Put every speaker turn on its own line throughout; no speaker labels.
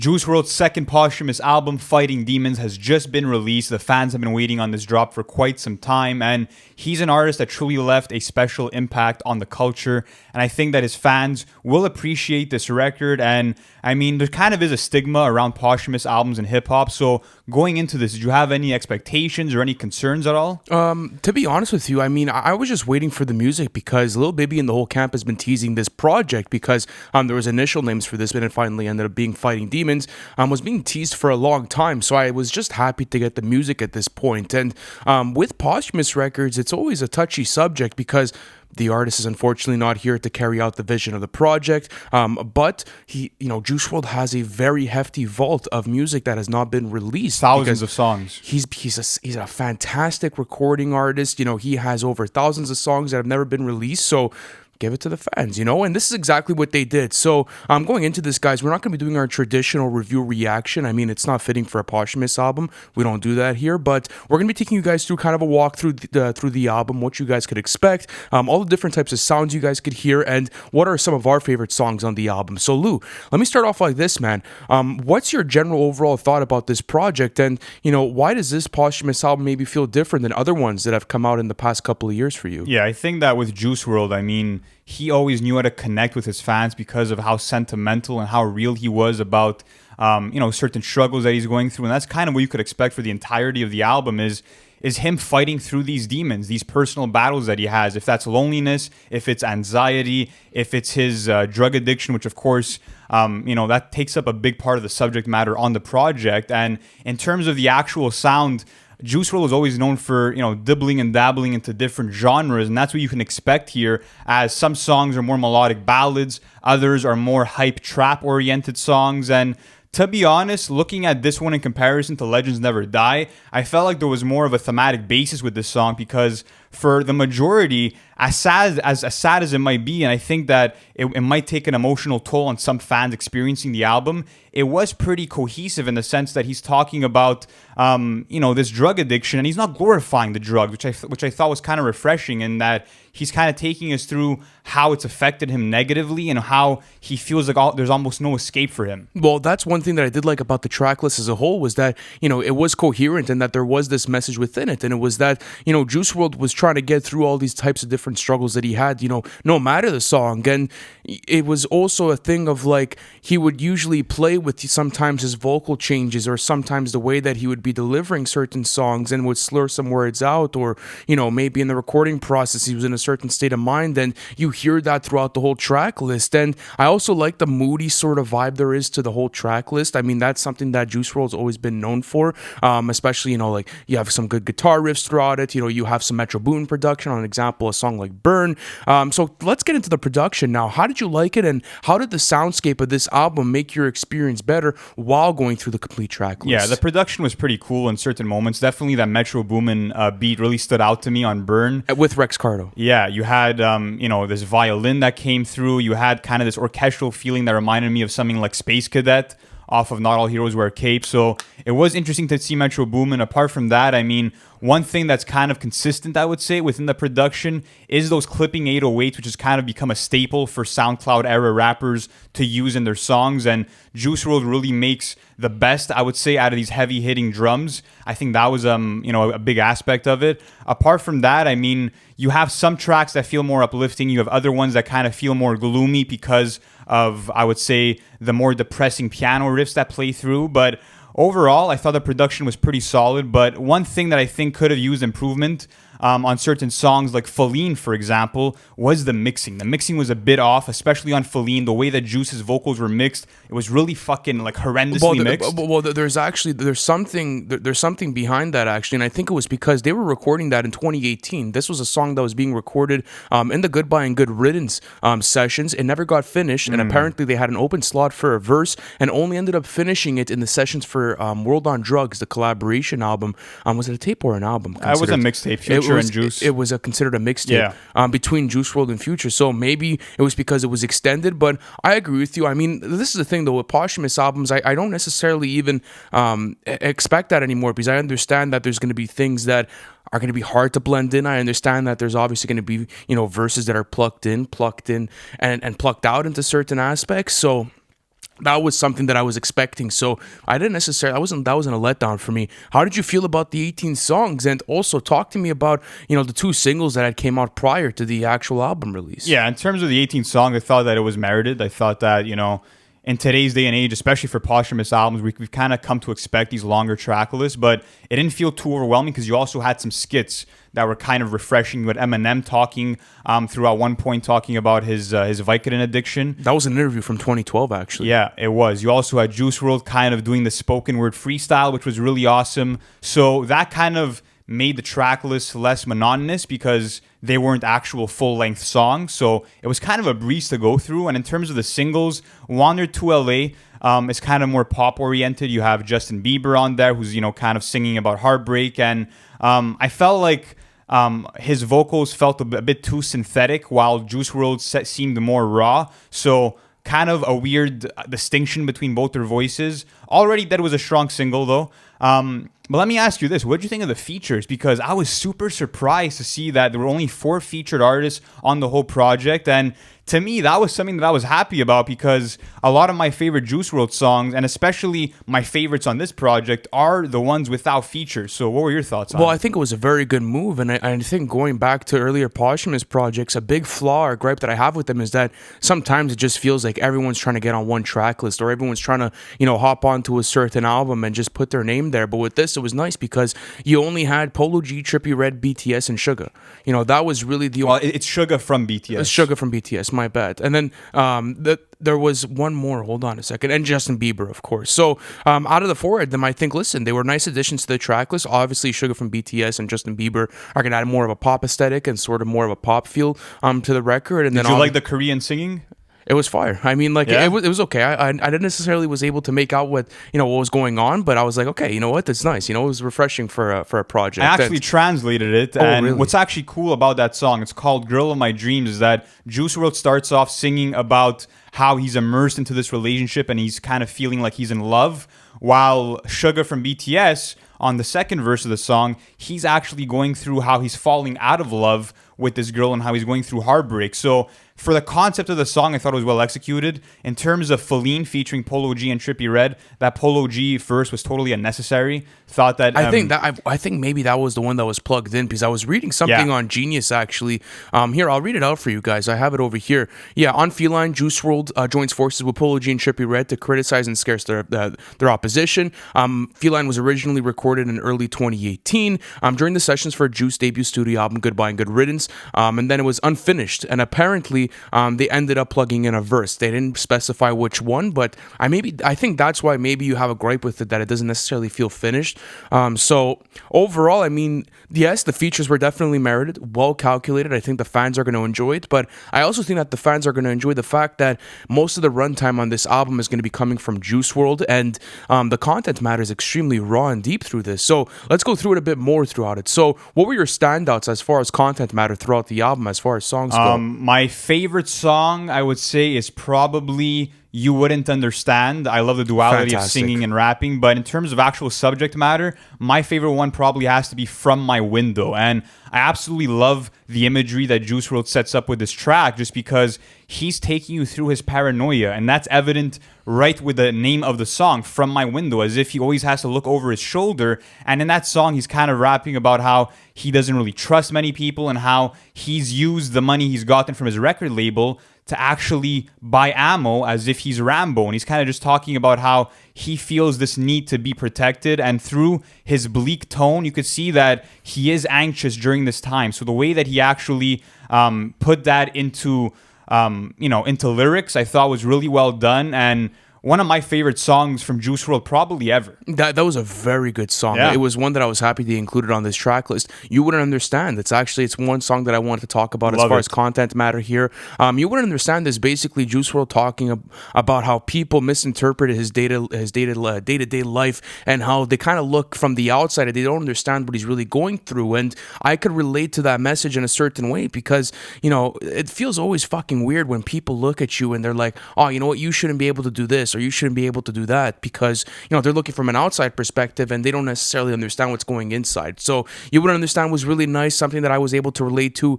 Juice WRLD's second posthumous album, Fighting Demons, has just been released. The fans have been waiting on this drop for quite some time, and he's an artist that truly left a special impact on the culture, and I think that his fans will appreciate this record. And I mean, there kind of is a stigma around posthumous albums in hip-hop, so going into this, did you have any expectations or any concerns at all?
To be honest with you, I mean, I was just waiting for the music because Lil Bibby and the whole camp has been teasing this project because there was initial names for this, but it finally ended up being Fighting Demons. Was being teased for a long time, so I was just happy to get the music at this point. And with posthumous records, it's always a touchy subject because the artist is unfortunately not here to carry out the vision of the project, but Juice WRLD has a very hefty vault of music that has not been released.
Thousands of songs.
He's a fantastic recording artist. He has over thousands of songs that have never been released. So give it to the fans, and this is exactly what they did. So going into this, guys, we're not going to be doing our traditional review reaction. I mean, it's not fitting for a posthumous album. We don't do that here, but we're going to be taking you guys through kind of a walk through the album, what you guys could expect, all the different types of sounds you guys could hear, and what are some of our favorite songs on the album. So Lou, let me start off like this, man. What's your general overall thought about this project, and why does this posthumous album maybe feel different than other ones that have come out in the past couple of years for you?
Yeah, I think that with Juice WRLD, I mean, he always knew how to connect with his fans because of how sentimental and how real he was about, certain struggles that he's going through. And that's kind of what you could expect for the entirety of the album is him fighting through these demons, these personal battles that he has. If that's loneliness, if it's anxiety, if it's his drug addiction, which of course, that takes up a big part of the subject matter on the project. And in terms of the actual sound, Juice WRLD was always known for, dibbling and dabbling into different genres, and that's what you can expect here, as some songs are more melodic ballads, others are more hype trap-oriented songs. And to be honest, looking at this one in comparison to Legends Never Die, I felt like there was more of a thematic basis with this song because for the majority, as sad as it might be, and I think that it might take an emotional toll on some fans experiencing the album, it was pretty cohesive in the sense that he's talking about, this drug addiction, and he's not glorifying the drug, which I thought was kind of refreshing, in that he's kind of taking us through how it's affected him negatively and how he feels like there's almost no escape for him.
Well, that's one thing that I did like about the track list as a whole was that, it was coherent and that there was this message within it. And it was that, Juice WRLD was trying to get through all these types of different struggles that he had, no matter the song. And it was also a thing of like, he would usually play with sometimes his vocal changes or sometimes the way that he would be delivering certain songs and would slur some words out, or, maybe in the recording process, he was in a certain state of mind, and you hear that throughout the whole track list. And I also like the moody sort of vibe there is to the whole track list. I mean, that's something that Juice WRLD's always been known for, especially, like you have some good guitar riffs throughout it, you have some Metro Boomin production, on an example, a song like Burn. So let's get into the production now. How did you like it, and how did the soundscape of this album make your experience better while going through the complete track list?
Yeah, the production was pretty cool in certain moments. Definitely that Metro Boomin beat really stood out to me on Burn.
With Rex Cardo.
Yeah, you had, this violin that came through. You had kind of this orchestral feeling that reminded me of something like Space Cadet off of Not All Heroes Wear Capes. So it was interesting to see Metro Boomin. Apart from that, I mean, one thing that's kind of consistent, I would say, within the production is those clipping 808s, which has kind of become a staple for SoundCloud era rappers to use in their songs. And Juice WRLD really makes the best, I would say, out of these heavy hitting drums. I think that was, a big aspect of it. Apart from that, I mean, you have some tracks that feel more uplifting. You have other ones that kind of feel more gloomy because of, I would say, the more depressing piano riffs that play through. But overall, I thought the production was pretty solid, but one thing that I think could have used improvement on certain songs like Feline, for example, was the mixing. The mixing was a bit off, especially on Feline. The way that Juice's vocals were mixed, it was really fucking like horrendously mixed.
Well, there's something behind that actually, and I think it was because they were recording that in 2018. This was a song that was being recorded in the Goodbye and Good Riddance sessions. It never got finished, and apparently they had an open slot for a verse, and only ended up finishing it in the sessions for World on Drugs, the collaboration album. Was it a tape or an album?
It was a mixtape. Future and Juice.
It was considered a mixtape between Juice WRLD and Future. So maybe it was because it was extended, but I agree with you. I mean, this is the thing though with posthumous albums. I don't necessarily even expect that anymore, because I understand that there's going to be things that are going to be hard to blend in. I understand that there's obviously going to be, verses that are plucked in, and plucked out into certain aspects. So that was something that I was expecting. So I didn't necessarily, that wasn't a letdown for me. How did you feel about the 18 songs? And also talk to me about, the 2 singles that had came out prior to the actual album release.
Yeah, in terms of the 18 songs, I thought that it was merited. I thought that, in today's day and age, especially for posthumous albums, we've kind of come to expect these longer track lists, but it didn't feel too overwhelming because you also had some skits that were kind of refreshing, with Eminem talking throughout one point, talking about his Vicodin addiction.
That was an interview from 2012, actually.
Yeah, it was. You also had Juice WRLD kind of doing the spoken word freestyle, which was really awesome. So that kind of made the track list less monotonous because they weren't actual full-length songs. So it was kind of a breeze to go through. And in terms of the singles, Wandered to LA is kind of more pop-oriented. You have Justin Bieber on there, who's, kind of singing about heartbreak. And I felt like his vocals felt a bit too synthetic, while Juice WRLD seemed more raw. So kind of a weird distinction between both their voices. Already, that was a strong single, though. But let me ask you this. What did you think of the features? Because I was super surprised to see that there were only 4 featured artists on the whole project. And to me, that was something that I was happy about, because a lot of my favorite Juice WRLD songs, and especially my favorites on this project, are the ones without features. So what were your thoughts on it?
Well, I think it was a very good move. And I think going back to earlier posthumous projects, a big flaw or gripe that I have with them is that sometimes it just feels like everyone's trying to get on one track list, or everyone's trying to, hop onto a certain album and just put their name there. But with this, it was nice because you only had Polo G, Trippie Redd, BTS, and Suga. That was really the only...
Well, it's Suga from BTS.
It's Suga from BTS, my bad. And then there was one more, hold on a second, and Justin Bieber, of course. So out of the 4 of them, I think, listen, they were nice additions to the track list. Obviously, Suga from BTS and Justin Bieber are going to add more of a pop aesthetic and sort of more of a pop feel to the record. And
Did you like the Korean singing?
It was fire. I mean,
Yeah?
it was okay. I didn't necessarily was able to make out what was going on, but I was like, okay, you know what? That's nice. It was refreshing for a project.
I actually translated it, and
really?
What's actually cool about that song, it's called "Girl of My Dreams," is that Juice WRLD starts off singing about how he's immersed into this relationship and he's kind of feeling like he's in love, while Suga from BTS, on the second verse of the song, he's actually going through how he's falling out of love with this girl and how he's going through heartbreak. So for the concept of the song, I thought it was well executed. In terms of Feline featuring Polo G and Trippie Redd, that Polo G verse was totally unnecessary. Thought that
I think maybe that was the one that was plugged in, because I was reading something on Genius actually. Here, I'll read it out for you guys. I have it over here. Yeah, on Feline, Juice WRLD joins forces with Polo G and Trippie Redd to criticize and scarce their opposition. Feline was originally recorded in early 2018 during the sessions for Juice debut studio album Goodbye and Good Riddance, and then it was unfinished, and apparently they ended up plugging in a verse. They didn't specify which one, but I think that's why maybe you have a gripe with it, that it doesn't necessarily feel finished. So overall, I mean, yes, the features were definitely merited, well calculated. I think the fans are going to enjoy it, but I also think that the fans are going to enjoy the fact that most of the runtime on this album is going to be coming from Juice WRLD, and the content matter is extremely raw and deep through this. So let's go through it a bit more throughout it. So what were your standouts as far as content matter throughout the album, as far as songs go?
My favorite song, I would say, is probably You Wouldn't Understand. I love the duality of singing and rapping, but in terms of actual subject matter, my favorite one probably has to be From My Window. And I absolutely love the imagery that Juice WRLD sets up with this track, just because he's taking you through his paranoia, and that's evident right with the name of the song, From My Window, as if he always has to look over his shoulder. And in that song, he's kind of rapping about how he doesn't really trust many people and how he's used the money he's gotten from his record label to actually buy ammo, as if he's Rambo. And he's kind of just talking about how he feels this need to be protected. And through his bleak tone, you could see that he is anxious during this time. So the way that he actually put that into lyrics, I thought was really well done. And one of my favorite songs from Juice WRLD probably ever.
That was a very good song.
Yeah.
It was one that I was happy they included on this track list. You Wouldn't Understand. It's one song that I wanted to talk about as far as content matter here. You Wouldn't Understand is basically Juice WRLD talking about how people misinterpreted his day-to-day life, and how they kind of look from the outside and they don't understand what he's really going through. And I could relate to that message in a certain way, because it feels always fucking weird when people look at you and they're like, oh, you know what, you shouldn't be able to do this, this, or you shouldn't be able to do that, because they're looking from an outside perspective and they don't necessarily understand what's going inside. So You Wouldn't Understand was really nice, something that I was able to relate to.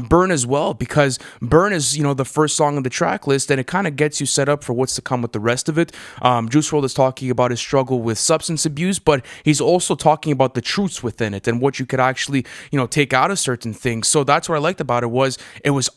Burn as well, because Burn is the first song on the track list, and it kind of gets you set up for what's to come with the rest of it. Juice WRLD is talking about his struggle with substance abuse, but he's also talking about the truths within it and what you could actually take out of certain things. So that's what I liked about it was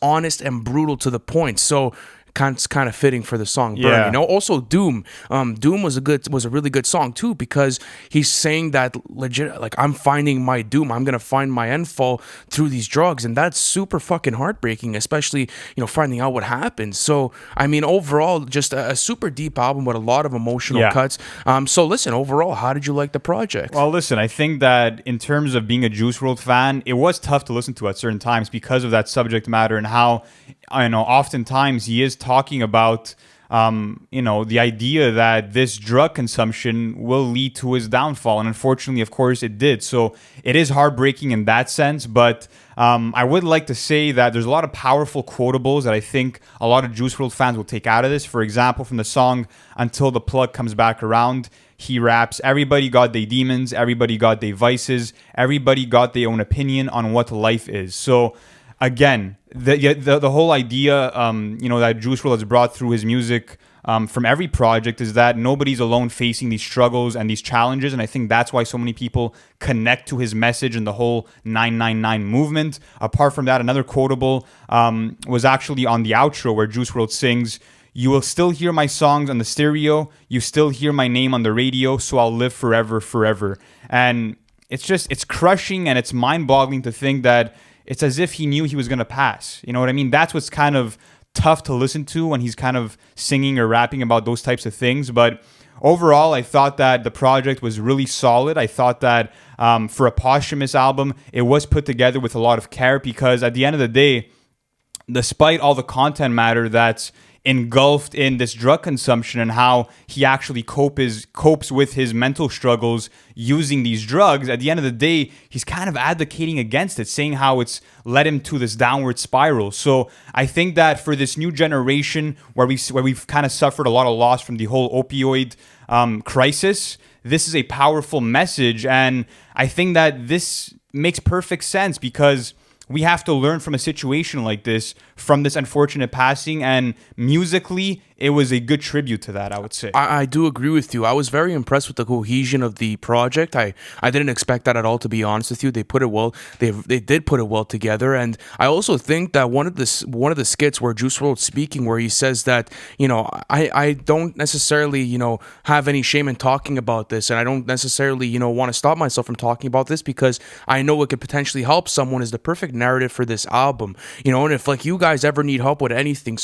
honest and brutal to the point. So kind of fitting for the song Burn.
Yeah.
Also Doom. Doom was a really good song too, because he's saying that legit, like, I'm finding my doom. I'm gonna find my endfall through these drugs, and that's super fucking heartbreaking, especially finding out what happened. So I mean, overall, just a super deep album with a lot of emotional cuts. So listen, overall, how did you like the project?
Well, listen, I think that in terms of being a Juice WRLD fan, it was tough to listen to at certain times because of that subject matter and how, oftentimes he is talking about, the idea that this drug consumption will lead to his downfall. And unfortunately, of course, it did. So it is heartbreaking in that sense. But I would like to say that there's a lot of powerful quotables that I think a lot of Juice WRLD fans will take out of this. For example, from the song Until the Plug Comes Back Around, he raps, "Everybody got their demons, everybody got their vices, everybody got their own opinion on what life is." So again, the whole idea, that Juice WRLD has brought through his music from every project is that nobody's alone facing these struggles and these challenges. And I think that's why so many people connect to his message and the whole 999 movement. Apart from that, another quotable was actually on the outro where Juice WRLD sings, "You will still hear my songs on the stereo. You still hear my name on the radio. So I'll live forever, forever." And it's crushing and it's mind-boggling to think that it's as if he knew he was going to pass. You know what I mean? That's what's kind of tough to listen to when he's kind of singing or rapping about those types of things. But overall, I thought that the project was really solid. I thought that for a posthumous album, it was put together with a lot of care, because at the end of the day, despite all the content matter that's engulfed in this drug consumption and how he actually copes with his mental struggles using these drugs, at the end of the day, he's kind of advocating against it, saying how it's led him to this downward spiral. So I think that for this new generation where we've kind of suffered a lot of loss from the whole opioid crisis, this is a powerful message. And I think that this makes perfect sense, because we have to learn from a situation like this, from this unfortunate passing, and musically, it was a good tribute to that, I would say.
I do agree with you. I was very impressed with the cohesion of the project. I didn't expect that at all, to be honest with you. They put it well. They did put it well together, and I also think that one of the skits where Juice WRLD speaking, where he says that I don't necessarily have any shame in talking about this, and I don't necessarily want to stop myself from talking about this because I know it could potentially help someone, is the perfect narrative for this album. And if like you guys ever need help with anything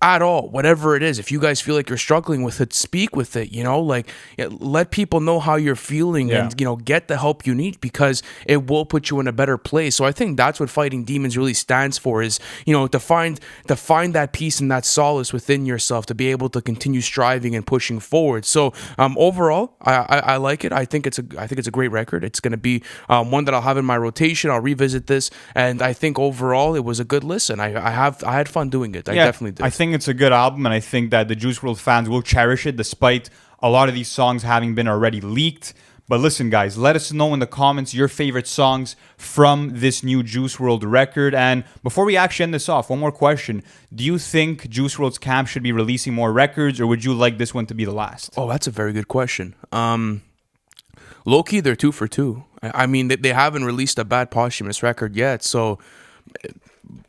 at all, whatever it is, if you guys feel like you're struggling with it, speak with it, let people know how you're feeling, and get the help you need, because it will put you in a better place. So I think that's what Fighting Demons really stands for, is to find that peace and that solace within yourself, to be able to continue striving and pushing forward. So overall, I like it. I think it's a great record. It's going to be one that I'll have in my rotation. I'll revisit this, and I think overall it was a good listen. I had fun doing it. I definitely did.
I think it's a good album, and I think that the Juice WRLD fans will cherish it, despite a lot of these songs having been already leaked. But listen, guys, let us know in the comments your favorite songs from this new Juice WRLD record. And before we actually end this off, one more question. Do you think Juice WRLD's camp should be releasing more records, or would you like this one to be the last?
Oh, that's a very good question. Low-key, they're 2 for 2. I mean, they haven't released a bad posthumous record yet, so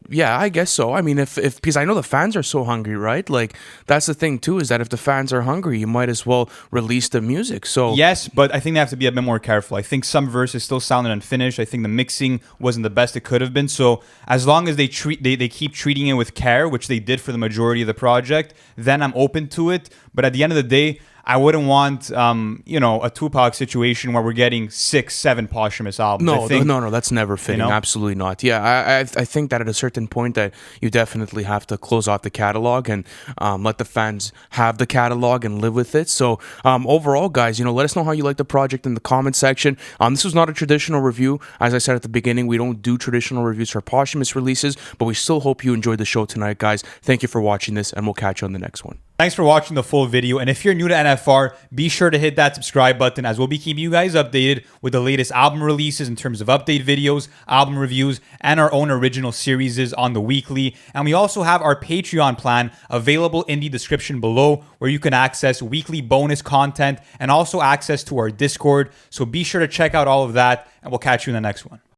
yeah, I guess so. I mean, if because I know the fans are so hungry, right? Like, that's the thing too, is that if the fans are hungry, you might as well release the music. So
yes, but I think they have to be a bit more careful. I think some verses still sounded unfinished. I think the mixing wasn't the best it could have been. So as long as they keep treating it with care, which they did for the majority of the project, then I'm open to it. But at the end of the day, I wouldn't want, a Tupac situation where we're getting 6, 7 posthumous albums.
No, that's never fitting. Absolutely not. Yeah, I think that at a certain point that you definitely have to close off the catalog and let the fans have the catalog and live with it. So overall, guys, let us know how you like the project in the comment section. This was not a traditional review. As I said at the beginning, we don't do traditional reviews for posthumous releases, but we still hope you enjoyed the show tonight, guys. Thank you for watching this, and we'll catch you on the next one.
Thanks for watching the full video, and if you're new to NFR, be sure to hit that subscribe button, as we'll be keeping you guys updated with the latest album releases in terms of update videos, album reviews, and our own original series on the weekly. And we also have our Patreon plan available in the description below, where you can access weekly bonus content and also access to our Discord. So be sure to check out all of that, and we'll catch you in the next one.